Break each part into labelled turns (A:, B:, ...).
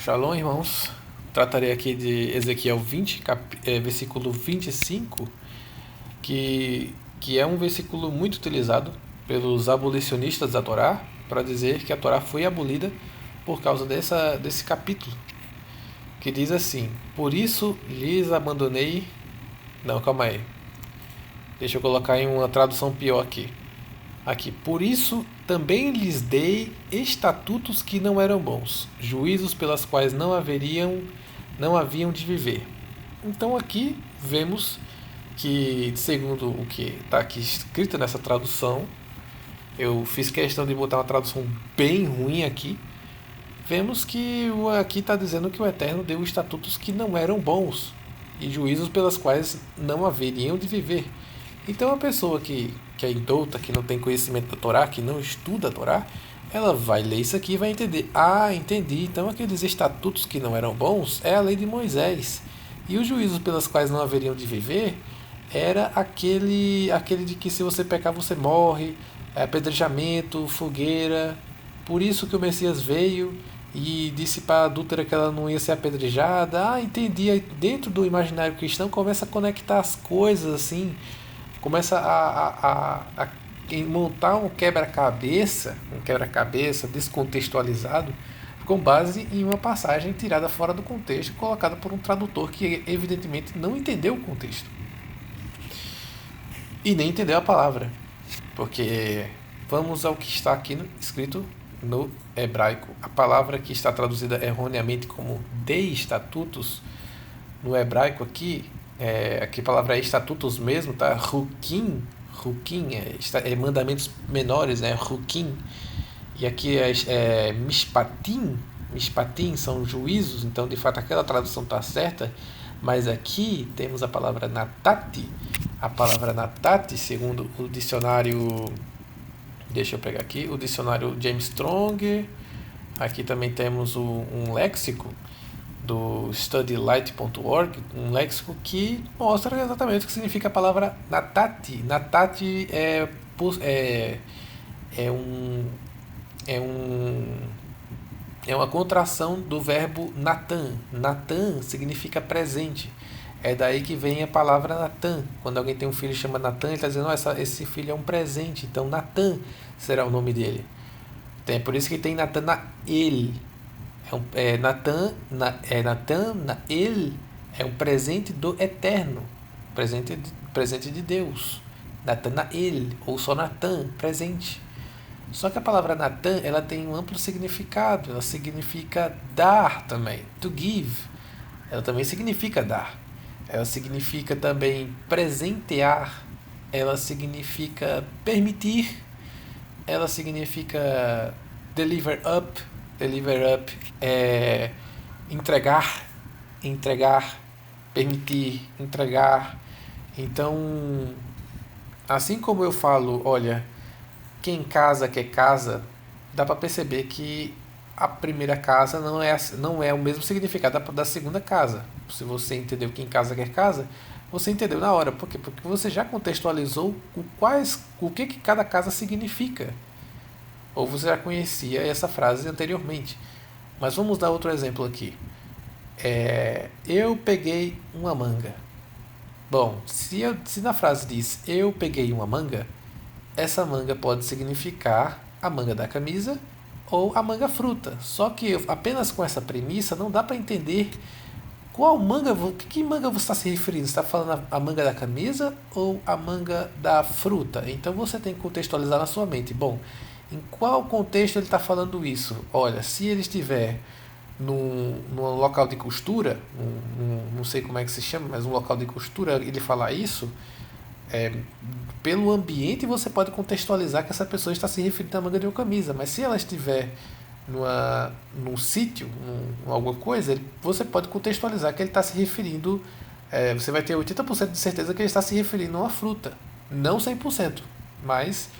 A: Shalom, irmãos. Tratarei aqui de Ezequiel 20, versículo 25, que é um versículo muito utilizado pelos abolicionistas da Torá para dizer que a Torá foi abolida por causa desse capítulo, que diz assim: por isso lhes abandonei. Não, calma aí. Deixa eu colocar em uma tradução pior aqui. Por isso também lhes dei estatutos que não eram bons, juízos pelas quais não haviam de viver. Então aqui vemos que, segundo o que está aqui escrito nessa tradução, eu fiz questão de botar uma tradução bem ruim aqui. Vemos que aqui está dizendo que o Eterno deu estatutos que não eram bons e juízos pelas quais não haveriam de viver. Então a pessoa que é indouta, que não tem conhecimento da Torá, que não estuda a Torá, ela vai ler isso aqui e vai entender. Ah, entendi. Então aqueles estatutos que não eram bons é a lei de Moisés. E os juízos pelas quais não haveriam de viver era aquele de que se você pecar você morre, apedrejamento, fogueira. Por isso que o Messias veio e disse para a adúltera que ela não ia ser apedrejada. Ah, entendi. Aí dentro do imaginário cristão começa a conectar as coisas assim, começa a montar um quebra-cabeça descontextualizado, com base em uma passagem tirada fora do contexto, colocada por um tradutor que evidentemente não entendeu o contexto e nem entendeu a palavra, porque vamos ao que está aqui escrito no hebraico. A palavra que está traduzida erroneamente como de estatutos no hebraico aqui a palavra é estatutos mesmo, tá? Hukim é mandamentos menores, né? Hukim. E aqui é mishpatim são juízos, então de fato aquela tradução está certa, mas aqui temos a palavra natati. A palavra natati, segundo o dicionário, deixa eu pegar aqui, o dicionário James Strong, aqui também temos um léxico do studylight.org, um léxico que mostra exatamente o que significa a palavra natati. Natati é uma contração do verbo natan. Natan significa presente. É daí que vem a palavra Natan. Quando alguém tem um filho e chama Natan, ele está dizendo: oh, esse filho é um presente. Então Natan será o nome dele. É por isso que tem Natanael. Nathanael é um presente do Eterno, presente de Deus. Nathanael, ou só Natan, presente. Só que a palavra Natan, ela tem um amplo significado. Ela significa dar também, to give. Ela também significa dar. Ela significa também presentear. Ela significa permitir. Ela significa deliver up. Deliver up é entregar, permitir, entregar. Então, assim como eu falo, olha, quem casa quer casa, dá para perceber que a primeira casa não é o mesmo significado da segunda casa. Se você entendeu quem casa quer casa, você entendeu na hora. Por quê? Porque você já contextualizou o que cada casa significa. Ou você já conhecia essa frase anteriormente. Mas vamos dar outro exemplo aqui. Eu peguei uma manga. Bom, se na frase diz eu peguei uma manga, essa manga pode significar a manga da camisa ou a manga fruta. Só que apenas com essa premissa não dá para entender qual manga, que manga você está se referindo. Você está falando a manga da camisa ou a manga da fruta? Então você tem que contextualizar na sua mente. Bom, em qual contexto ele está falando isso? Olha, se ele estiver num local de costura, não sei como é que se chama, mas um local de costura, ele falar isso, pelo ambiente você pode contextualizar que essa pessoa está se referindo à manga de uma camisa, mas se ela estiver num sítio, alguma coisa, você pode contextualizar que ele está se referindo, você vai ter 80% de certeza que ele está se referindo a uma fruta, não 100%, mas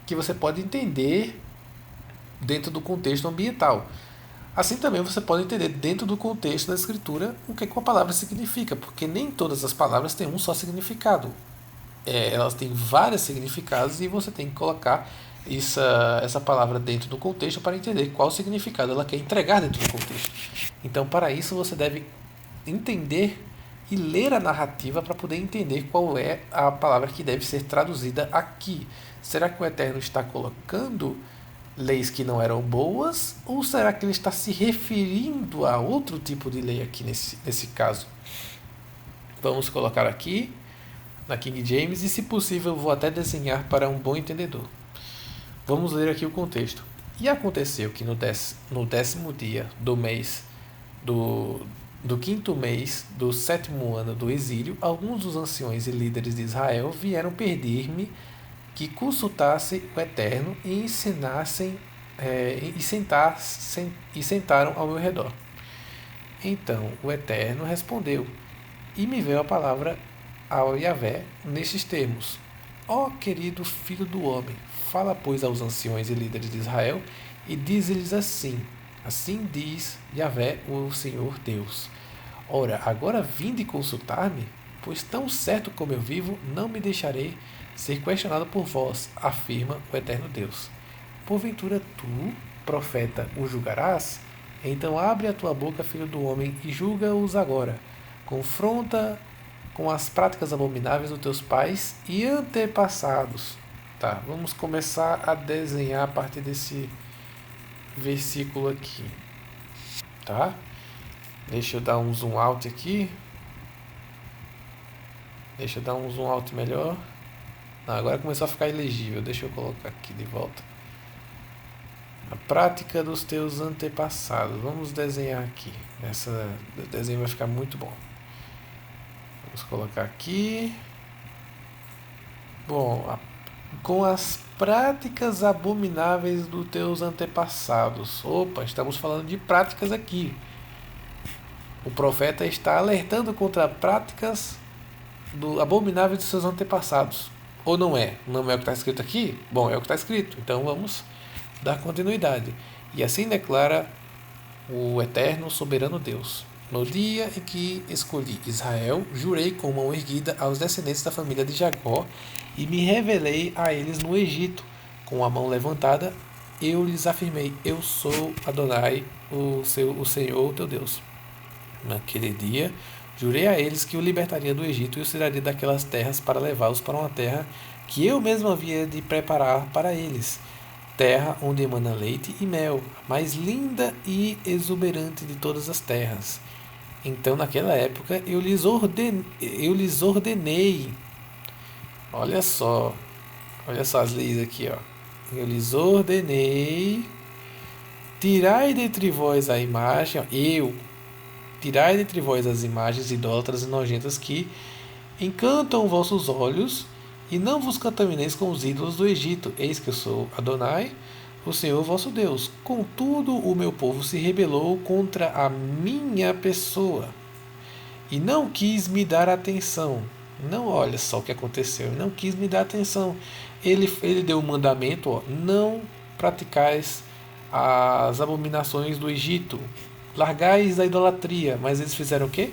A: que você pode entender dentro do contexto ambiental. Assim também você pode entender dentro do contexto da escritura o que uma palavra significa, porque nem todas as palavras têm um só significado. Elas têm vários significados e você tem que colocar essa palavra dentro do contexto para entender qual significado ela quer entregar dentro do contexto. Então, para isso, você deve entender e ler a narrativa para poder entender qual é a palavra que deve ser traduzida aqui. Será que o Eterno está colocando leis que não eram boas? Ou será que ele está se referindo a outro tipo de lei aqui nesse caso? Vamos colocar aqui na King James e, se possível, vou até desenhar para um bom entendedor. Vamos ler aqui o contexto. E aconteceu que no 10º dia do mês do 5º mês do 7º ano do exílio, alguns dos anciões e líderes de Israel vieram pedir-me que consultasse o Eterno e ensinassem e sentaram ao meu redor. Então o Eterno respondeu, e me veio a palavra ao Yahvé nestes termos: Ó querido filho do homem, fala pois aos anciões e líderes de Israel e diz-lhes assim: Assim diz Yahvé, o Senhor Deus. Ora, agora vinde consultar-me, pois tão certo como eu vivo, não me deixarei ser questionado por vós, afirma o Eterno Deus. Porventura tu, profeta, o julgarás? Então abre a tua boca, filho do homem, e julga-os agora. Confronta com as práticas abomináveis dos teus pais e antepassados. Tá, vamos começar a desenhar a partir desse versículo aqui. Tá? Deixa eu dar um zoom out aqui. Deixa eu dar um zoom out melhor. Não, agora começou a ficar ilegível. Deixa eu colocar aqui de volta. A prática dos teus antepassados. Vamos desenhar aqui. O desenho vai ficar muito bom. Vamos colocar aqui. Bom, com as práticas abomináveis dos teus antepassados. Opa, estamos falando de práticas aqui. O profeta está alertando contra práticas abomináveis dos seus antepassados. Ou não é? Não é o que está escrito aqui? Bom, é o que está escrito. Então vamos dar continuidade. E assim declara o Eterno Soberano Deus: No dia em que escolhi Israel, jurei com mão erguida aos descendentes da família de Jacó e me revelei a eles no Egito. Com a mão levantada, eu lhes afirmei: Eu sou Adonai, o Senhor, o teu Deus. Naquele dia, jurei a eles que o libertaria do Egito e os tiraria daquelas terras para levá-los para uma terra que eu mesmo havia de preparar para eles, terra onde emana leite e mel, a mais linda e exuberante de todas as terras. Então, naquela época, eu lhes ordenei. Olha só as leis aqui, ó. Eu lhes ordenei: tirai dentre vós a imagem, tirai dentre vós as imagens idólatras e nojentas que encantam vossos olhos, e não vos contamineis com os ídolos do Egito. Eis que eu sou Adonai, o Senhor vosso Deus. Contudo, o meu povo se rebelou contra a minha pessoa e não quis me dar atenção. Não, olha só o que aconteceu. Não quis me dar atenção. Ele deu um mandamento: ó, não praticais as abominações do Egito. Largais a idolatria. Mas eles fizeram o quê?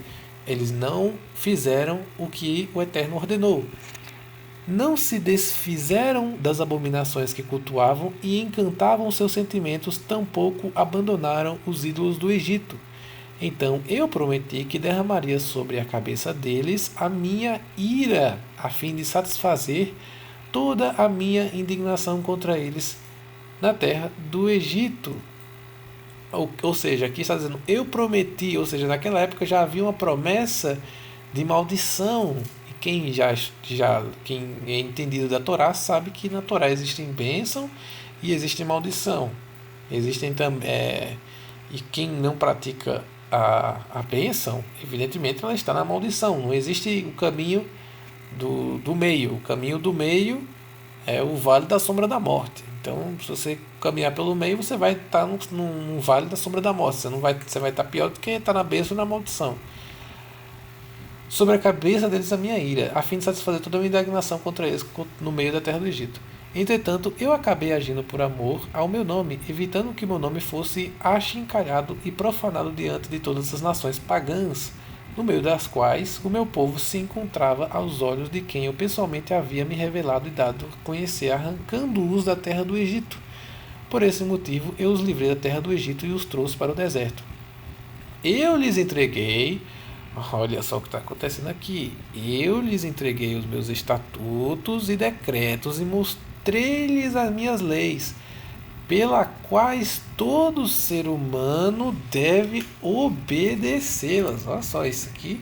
A: Eles não fizeram o que o Eterno ordenou. Não se desfizeram das abominações que cultuavam e encantavam seus sentimentos, tampouco abandonaram os ídolos do Egito. Então eu prometi que derramaria sobre a cabeça deles a minha ira, a fim de satisfazer toda a minha indignação contra eles na terra do Egito. Ou seja, aqui está dizendo, eu prometi, ou seja, naquela época já havia uma promessa de maldição. E quem é entendido da Torá sabe que na Torá existem bênção e existe maldição. Existem também. E quem não pratica a bênção, evidentemente ela está na maldição. Não existe o caminho do meio. O caminho do meio é o vale da sombra da morte. Então, se você caminhar pelo meio, você vai estar num vale da sombra da morte. Você vai estar pior do que estar na bênção e na maldição. Sobre a cabeça deles a minha ira, a fim de satisfazer toda a minha indignação contra eles no meio da terra do Egito. Entretanto, eu acabei agindo por amor ao meu nome, evitando que meu nome fosse achincalhado e profanado diante de todas as nações pagãs, no meio das quais o meu povo se encontrava aos olhos de quem eu pessoalmente havia me revelado e dado a conhecer, arrancando-os da terra do Egito. Por esse motivo, eu os livrei da terra do Egito e os trouxe para o deserto. Eu lhes entreguei, olha só o que está acontecendo aqui. Eu lhes entreguei os meus estatutos e decretos e mostrei-lhes as minhas leis, pela quais todo ser humano deve obedecê-las. Olha só, isso aqui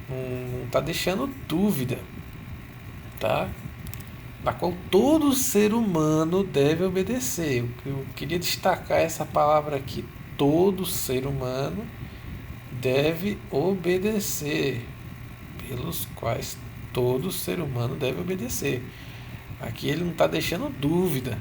A: não está deixando dúvida, tá? Da qual todo ser humano deve obedecer. Eu queria destacar essa palavra aqui, todo ser humano deve obedecer, pelos quais todo ser humano deve obedecer. Aqui ele não está deixando dúvida.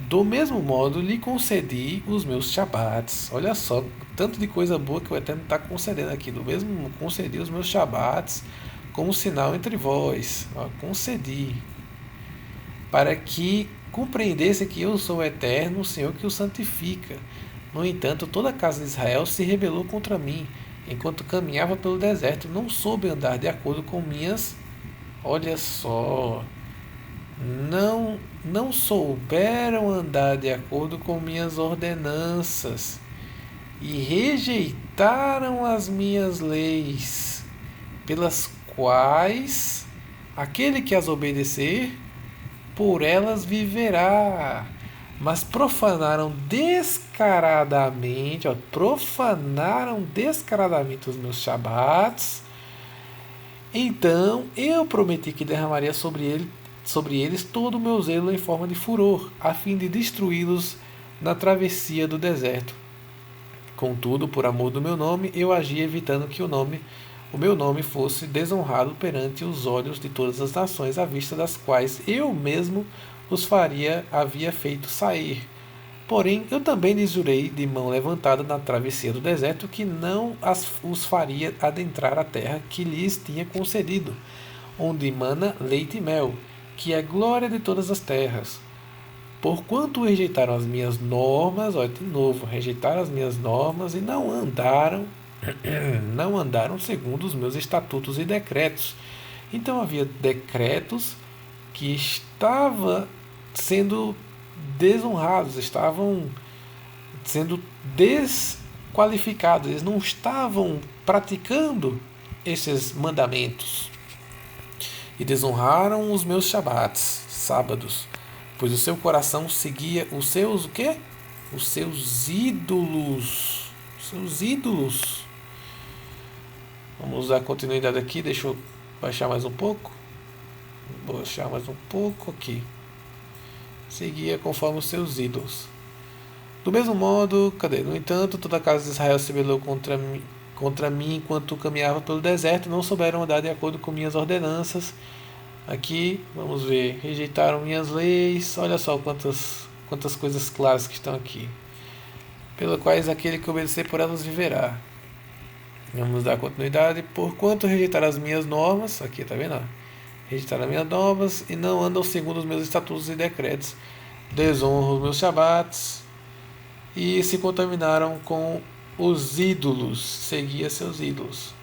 A: Do mesmo modo, lhe concedi os meus Shabats. Olha só, tanto de coisa boa que o Eterno está concedendo aqui. Do mesmo, concedi os meus Shabats como sinal entre vós. Ó, concedi. Para que compreendesse que eu sou o Eterno, o Senhor que o santifica. No entanto, toda a casa de Israel se rebelou contra mim, enquanto caminhava pelo deserto, não soube andar de acordo com minhas. Olha só. Não souberam andar de acordo com minhas ordenanças e rejeitaram as minhas leis, pelas quais aquele que as obedecer, por elas viverá. Mas profanaram descaradamente os meus Shabats. Então eu prometi que derramaria sobre eles todo o meu zelo em forma de furor, a fim de destruí-los na travessia do deserto. Contudo, por amor do meu nome, eu agi evitando que o meu nome fosse desonrado perante os olhos de todas as nações, à vista das quais eu mesmo havia feito sair. Porém, eu também lhes jurei de mão levantada na travessia do deserto que não os faria adentrar a terra que lhes tinha concedido, onde mana leite e mel, que é a glória de todas as terras. Porquanto rejeitaram as minhas normas, olha de novo, rejeitaram as minhas normas e não andaram segundo os meus estatutos e decretos. Então havia decretos que estavam sendo desonrados, estavam sendo desqualificados, eles não estavam praticando esses mandamentos. E desonraram os meus Shabats, sábados, pois o seu coração seguia os seus o quê? Os seus ídolos. Os seus ídolos. Vamos dar continuidade aqui, deixa eu baixar mais um pouco. Vou baixar mais um pouco aqui. Seguia conforme os seus ídolos. Do mesmo modo, No entanto, toda a casa de Israel se rebelou contra mim enquanto caminhava pelo deserto, não souberam andar de acordo com minhas ordenanças. Aqui, vamos ver, rejeitaram minhas leis. Olha só quantas coisas claras que estão aqui. Pelo quais aquele que obedecer por elas viverá. Vamos dar continuidade. Porquanto rejeitaram as minhas normas, aqui está vendo? Rejeitaram as minhas normas e não andam segundo os meus estatutos e decretos, desonram os meus Shabats e se contaminaram com os ídolos, seguia seus ídolos.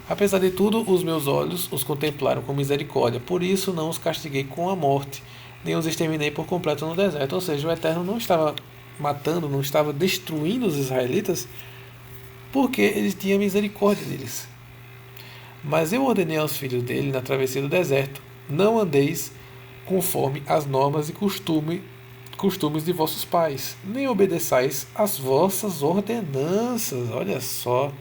A: Apesar de tudo, os meus olhos os contemplaram com misericórdia, por isso não os castiguei com a morte, nem os exterminei por completo no deserto. Ou seja, o Eterno não estava matando, não estava destruindo os israelitas, porque ele tinha misericórdia deles. Mas eu ordenei aos filhos dele na travessia do deserto: não andeis conforme as normas e costumes de vossos pais, nem obedeçais às vossas ordenanças. Olha só.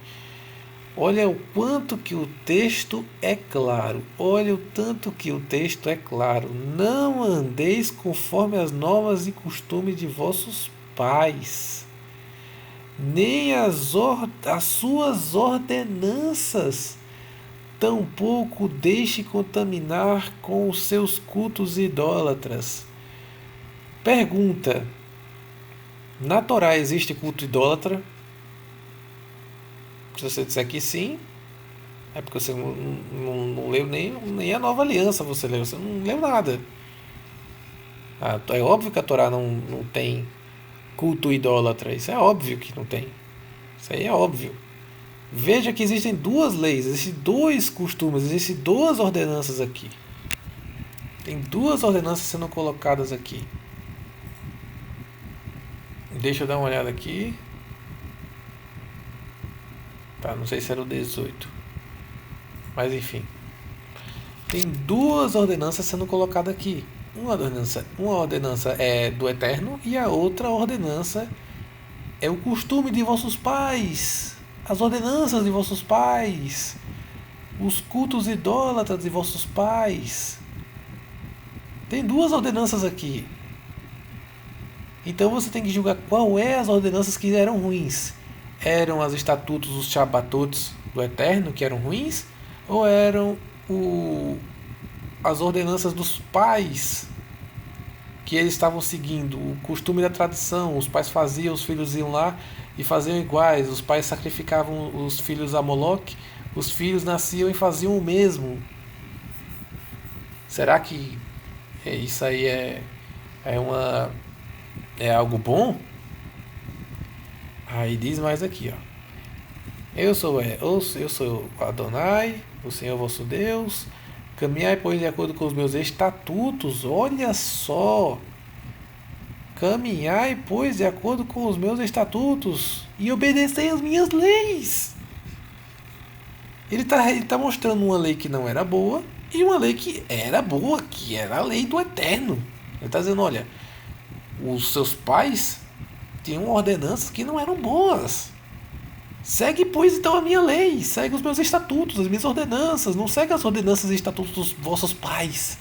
A: Olha o quanto que o texto é claro. Olha o tanto que o texto é claro. Não andeis conforme as normas e costumes de vossos pais, nem as suas ordenanças. Tampouco deixe contaminar com os seus cultos idólatras. Pergunta: na Torá existe culto idólatra? Se você disser que sim, é porque você não leu nem a Nova Aliança, você não leu nada. É óbvio que a Torá não tem culto idólatra, isso é óbvio que não tem. Isso aí é óbvio. Veja que existem duas leis, existem dois costumes, existem duas ordenanças aqui. Tem duas ordenanças sendo colocadas aqui. Deixa eu dar uma olhada aqui. Tá, não sei se era o 18. Mas enfim. Tem duas ordenanças sendo colocadas aqui. Uma ordenança é do Eterno e a outra ordenança é o costume de vossos pais, as ordenanças de vossos pais, os cultos idólatras de vossos pais. Tem duas ordenanças aqui. Então você tem que julgar qual é as ordenanças que eram ruins. Eram os estatutos, os Shabbatot do Eterno que eram ruins? Ou eram as ordenanças dos pais que eles estavam seguindo? O costume da tradição, os pais faziam, os filhos iam lá e faziam iguais. Os pais sacrificavam os filhos a Moloque, os filhos nasciam e faziam o mesmo. Será que isso aí é algo bom? Aí diz mais aqui, ó. Eu sou Adonai, o Senhor vosso Deus. Caminhai, pois, de acordo com os meus estatutos. Olha só. Caminhai, pois, de acordo com os meus estatutos. E obedecei as minhas leis. Ele tá mostrando uma lei que não era boa e uma lei que era boa, que era a lei do Eterno. Ele está dizendo, olha, os seus pais tinham ordenanças que não eram boas. Segue, pois, então a minha lei, segue os meus estatutos, as minhas ordenanças, não segue as ordenanças e estatutos dos vossos pais.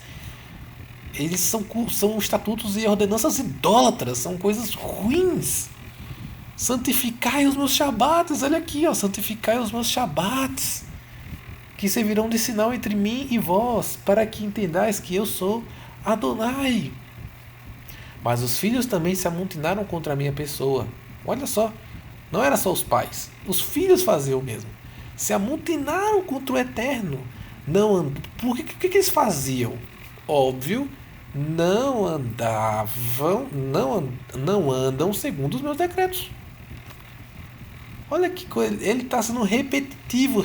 A: Eles são estatutos e ordenanças idólatras, são coisas ruins. Santificai os meus shabates, olha aqui, ó, santificai os meus shabates, que servirão de sinal entre mim e vós, para que entendais que eu sou Adonai. Mas os filhos também se amotinaram contra a minha pessoa. Olha só, não era só os pais, os filhos faziam o mesmo. Se amotinaram contra o Eterno. Que eles faziam? Óbvio, não andam segundo os meus decretos. Olha que coisa, ele está sendo repetitivo.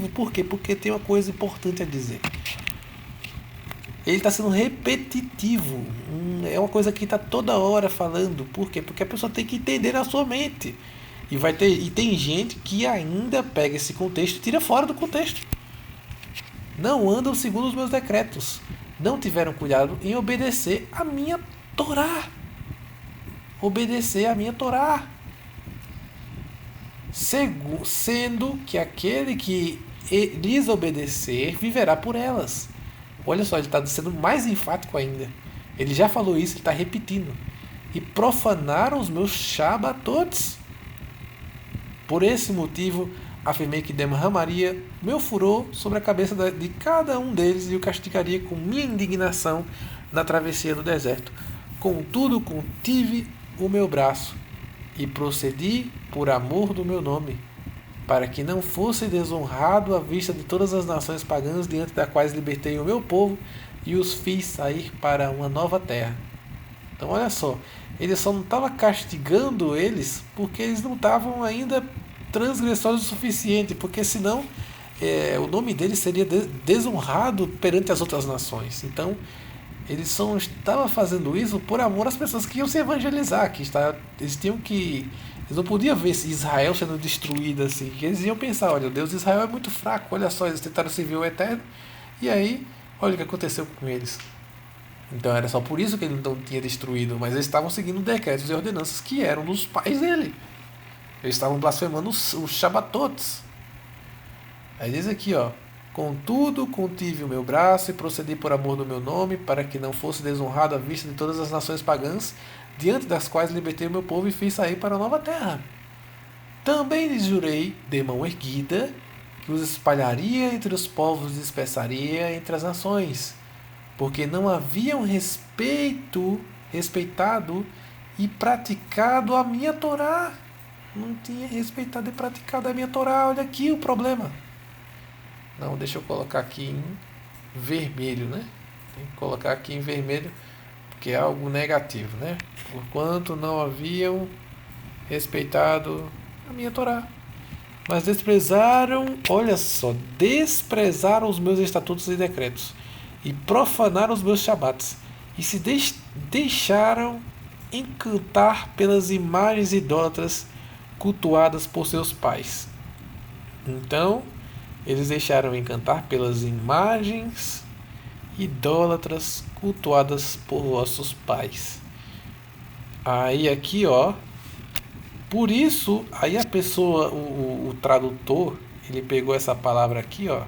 A: Por quê? Porque tem uma coisa importante a dizer. Ele está sendo repetitivo. É uma coisa que está toda hora falando. Por quê? Porque a pessoa tem que entender na sua mente. E tem gente que ainda pega esse contexto e tira fora do contexto. Não andam segundo os meus decretos. Não tiveram cuidado em obedecer a minha Torá. Obedecer a minha Torá. Sendo que aquele que lhes obedecer viverá por elas. Olha só, ele está sendo mais enfático ainda. Ele já falou isso, ele está repetindo. E profanaram os meus Shabbatots. Por esse motivo, afirmei que derramaria meu furor sobre a cabeça de cada um deles e o castigaria com minha indignação na travessia do deserto. Contudo, contive o meu braço e procedi por amor do meu nome, para que não fosse desonrado à vista de todas as nações pagãs diante das quais libertei o meu povo e os fiz sair para uma nova terra. Então olha só, ele só não estava castigando eles porque eles não estavam ainda transgressores o suficiente, porque senão o nome deles seria desonrado perante as outras nações. Então ele só não estava fazendo isso por amor às pessoas que iam se evangelizar, eles não podiam ver Israel sendo destruída assim, eles iam pensar, olha, o Deus de Israel é muito fraco, olha só, eles tentaram servir o Eterno, e aí, olha o que aconteceu com eles. Então era só por isso que ele não tinha destruído, mas eles estavam seguindo decretos e ordenanças que eram dos pais dele. Eles estavam blasfemando os Shabbatots. Aí diz aqui, ó, contudo, contive o meu braço e procedi por amor do meu nome, para que não fosse desonrado à vista de todas as nações pagãs, diante das quais libertei o meu povo e fiz sair para a nova terra. Também lhes jurei, de mão erguida, que os espalharia entre os povos e dispersaria entre as nações, porque não haviam respeitado e praticado a minha Torá. Não tinha respeitado e praticado a minha Torá. Olha aqui o problema. Não, deixa eu colocar aqui em vermelho, né? Tem que colocar aqui em vermelho, porque é algo negativo, né? Porquanto não haviam respeitado a minha Torá. Mas desprezaram, olha só, desprezaram os meus estatutos e decretos, e profanaram os meus shabates, e se deixaram encantar pelas imagens idólatras cultuadas por seus pais. Então, eles deixaram encantar pelas imagens idólatras cultuadas por vossos pais. Aí aqui, ó, por isso, aí a pessoa, o tradutor, ele pegou essa palavra aqui, ó.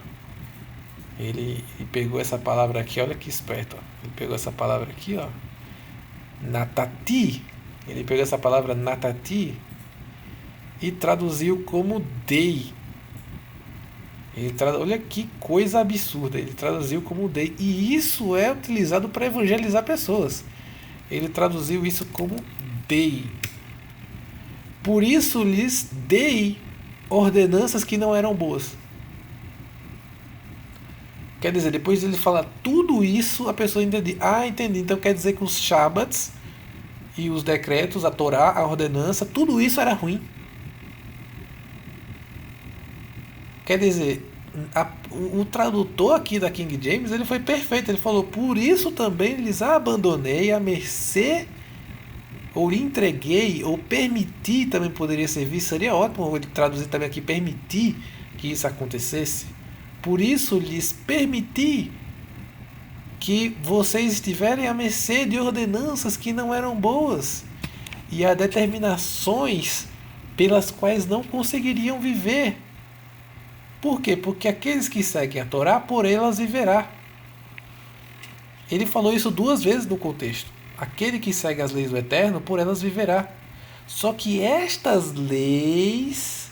A: Ele pegou essa palavra aqui, olha que esperto, ó. Ele pegou essa palavra aqui, ó. Natati. Ele pegou essa palavra natati e traduziu como dei. Olha que coisa absurda. Ele traduziu como dei. E isso é utilizado para evangelizar pessoas. Ele traduziu isso como dei. Por isso lhes dei ordenanças que não eram boas. Quer dizer, depois de ele falar tudo isso, a pessoa entende. Ah, entendi. Então quer dizer que os Shabbats e os decretos, a Torá, a ordenança, tudo isso era ruim. Quer dizer, o tradutor aqui da King James, ele foi perfeito. Ele falou, por isso também lhes abandonei à mercê, ou lhe entreguei, ou permiti, também poderia servir. Seria ótimo ele traduzir também aqui, permitir que isso acontecesse. Por isso lhes permiti que vocês estiverem à mercê de ordenanças que não eram boas e a determinações pelas quais não conseguiriam viver. Por quê? Porque aqueles que seguem a Torá, por elas viverá. Ele falou isso 2 vezes no contexto. Aquele que segue as leis do Eterno, por elas viverá. Só que estas leis,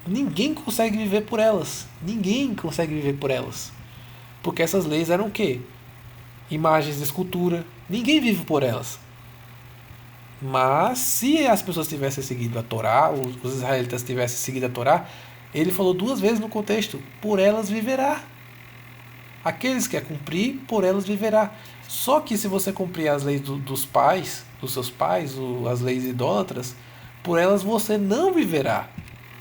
A: ninguém consegue viver por elas. Ninguém consegue viver por elas. Porque essas leis eram o quê? Imagens de escultura. Ninguém vive por elas. Mas se as pessoas tivessem seguido a Torá, os israelitas tivessem seguido a Torá, ele falou 2 vezes no contexto, por elas viverá. Aqueles que a cumprir, por elas viverá. Só que se você cumprir as leis dos pais, dos seus pais, as leis idólatras, por elas você não viverá.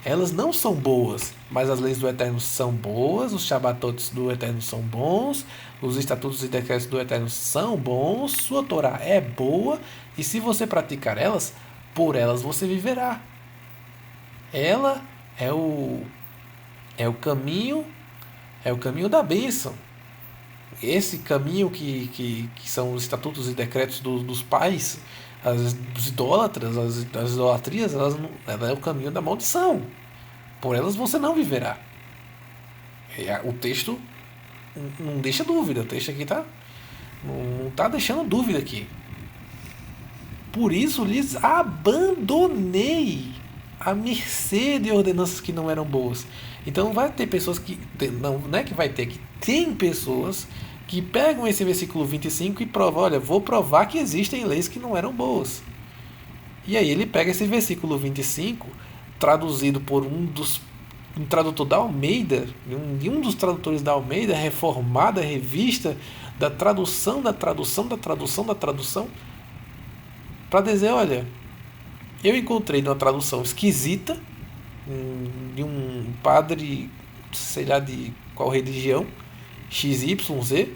A: Elas não são boas, mas as leis do Eterno são boas, os Shabbatot do Eterno são bons, os estatutos e decretos do Eterno são bons, sua Torá é boa, e se você praticar elas, por elas você viverá. Ela é o caminho, da bênção. Esse caminho que são os estatutos e decretos dos pais, os idólatras, as idolatrias, ela é o caminho da maldição. Por elas você não viverá. O texto não deixa dúvida. O texto aqui não está deixando dúvida aqui. Por isso lhes abandonei à mercê de ordenanças que não eram boas. Então vai ter pessoas que... Não é que vai ter, que tem pessoas que pegam esse versículo 25 e provam, olha, vou provar que existem leis que não eram boas. E aí ele pega esse versículo 25, traduzido por um tradutor da Almeida, um dos tradutores da Almeida, reformada, revista, da tradução, para dizer, olha, eu encontrei numa tradução esquisita, de um padre, sei lá de qual religião, XYZ,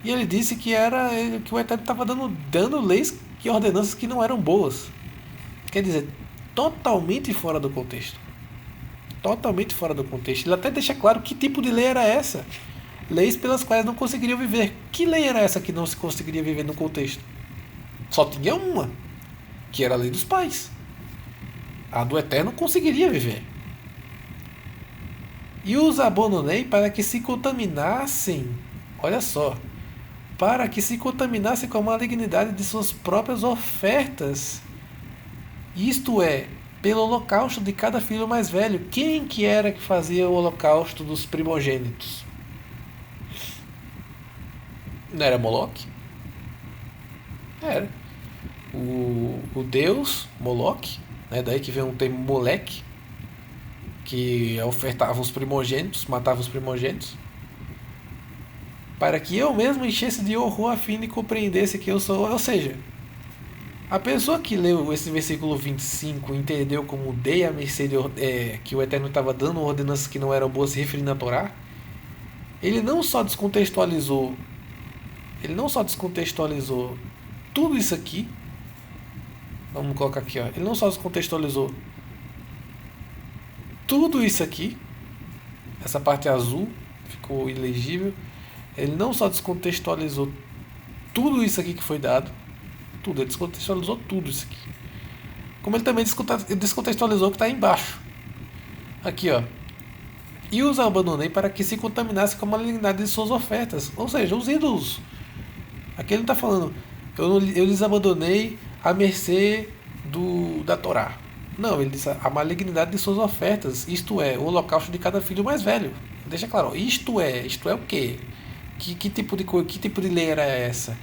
A: e ele disse que que o Eterno estava dando leis e ordenanças que não eram boas. Quer dizer, totalmente fora do contexto. Totalmente fora do contexto. Ele até deixa claro que tipo de lei era essa. Leis pelas quais não conseguiriam viver. Que lei era essa que não se conseguiria viver no contexto? Só tinha uma, que era a lei dos pais. A do Eterno conseguiria viver. E os abandonei para que se contaminassem, olha só, para que se contaminassem com a malignidade de suas próprias ofertas. Isto é, pelo holocausto de cada filho mais velho. Quem que era que fazia o holocausto dos primogênitos? Não era Moloque? Era. O deus Moloque, né, daí que vem um termo moleque, que ofertava os primogênitos, matava os primogênitos, para que eu mesmo enchesse de horror a fim de compreendesse que eu sou, ou seja, A pessoa que leu esse versículo 25 entendeu como dei a mercê que o Eterno estava dando ordenanças que não eram boas, se referindo à Torá, ele não só descontextualizou, ele não só descontextualizou tudo isso aqui, vamos colocar aqui, ó, ele não só descontextualizou tudo isso aqui, essa parte azul ficou ilegível, ele não só descontextualizou tudo isso aqui que foi dado, tudo, ele descontextualizou tudo isso aqui. Como ele também descontextualizou o que está embaixo. Aqui, ó. E os abandonei para que se contaminasse com a malignidade de suas ofertas. Ou seja, os ídolos. Aqui ele não está falando, eu lhes abandonei à mercê da Torá. Não, ele diz a malignidade de suas ofertas. Isto é, o holocausto de cada filho mais velho. Deixa claro, isto é o quê? Que tipo de lei era essa?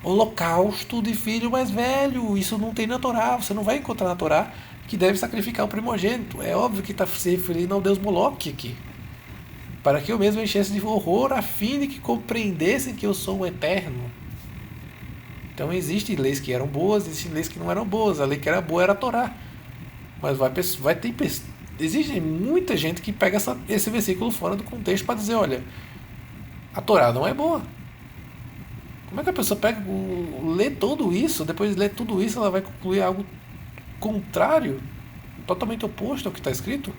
A: Holocausto de filho mais velho. Isso não tem na Torá. Você não vai encontrar na Torá que deve sacrificar o primogênito. É óbvio que está se referindo ao deus Moloque aqui. Para que eu mesmo enchesse de horror, a fim de que compreendessem que eu sou o Eterno. Então existem leis que eram boas, existem leis que não eram boas. A lei que era boa era a Torá. Mas existe muita gente que pega esse versículo fora do contexto para dizer, olha, a Torá não é boa. Como é que a pessoa lê tudo isso, depois de ler tudo isso, ela vai concluir algo contrário, totalmente oposto ao que está escrito?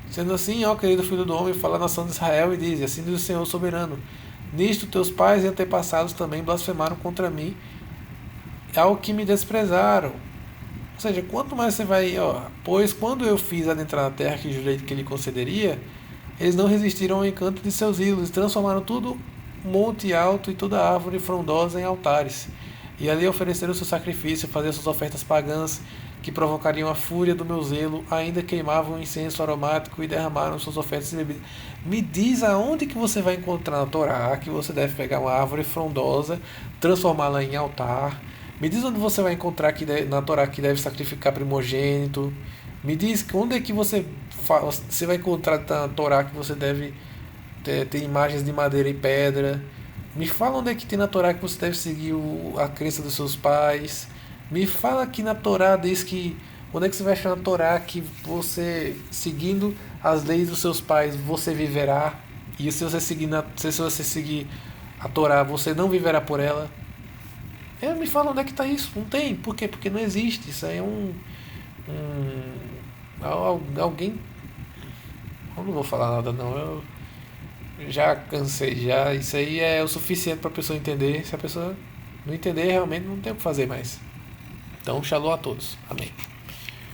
A: Sendo assim, ó querido filho do homem, fala a nação de Israel e diz, assim diz o Senhor soberano, nisto teus pais e antepassados também blasfemaram contra mim, ao que me desprezaram. Ou seja, quanto mais você vai, pois quando eu fiz adentrar na terra que jurei que ele concederia, eles não resistiram ao encanto de seus ídolos, transformaram tudo monte alto e toda árvore frondosa em altares. E ali ofereceram o seu sacrifício, faziam suas ofertas pagãs, que provocariam a fúria do meu zelo, ainda queimavam incenso aromático e derramaram suas ofertas e bebidas. Me diz aonde que você vai encontrar na Torá que você deve pegar uma árvore frondosa, transformá-la em altar. Me diz onde você vai encontrar na Torá que deve sacrificar primogênito. Me diz onde é que você vai encontrar na Torá que você deve ter imagens de madeira e pedra. Me fala onde é que tem na Torá que você deve seguir a crença dos seus pais. Me fala que na Torá diz que... Onde é que você vai achar na Torá que você, seguindo as leis dos seus pais, você viverá? E se você seguir a Torá, você não viverá por ela? Me fala onde é que está isso. Não tem. Por quê? Porque não existe. Isso aí é alguém... Eu não vou falar nada não. Eu já cansei. Isso aí é o suficiente para a pessoa entender. Se a pessoa não entender, realmente não tem o que fazer mais. Então, shalom a todos. Amém.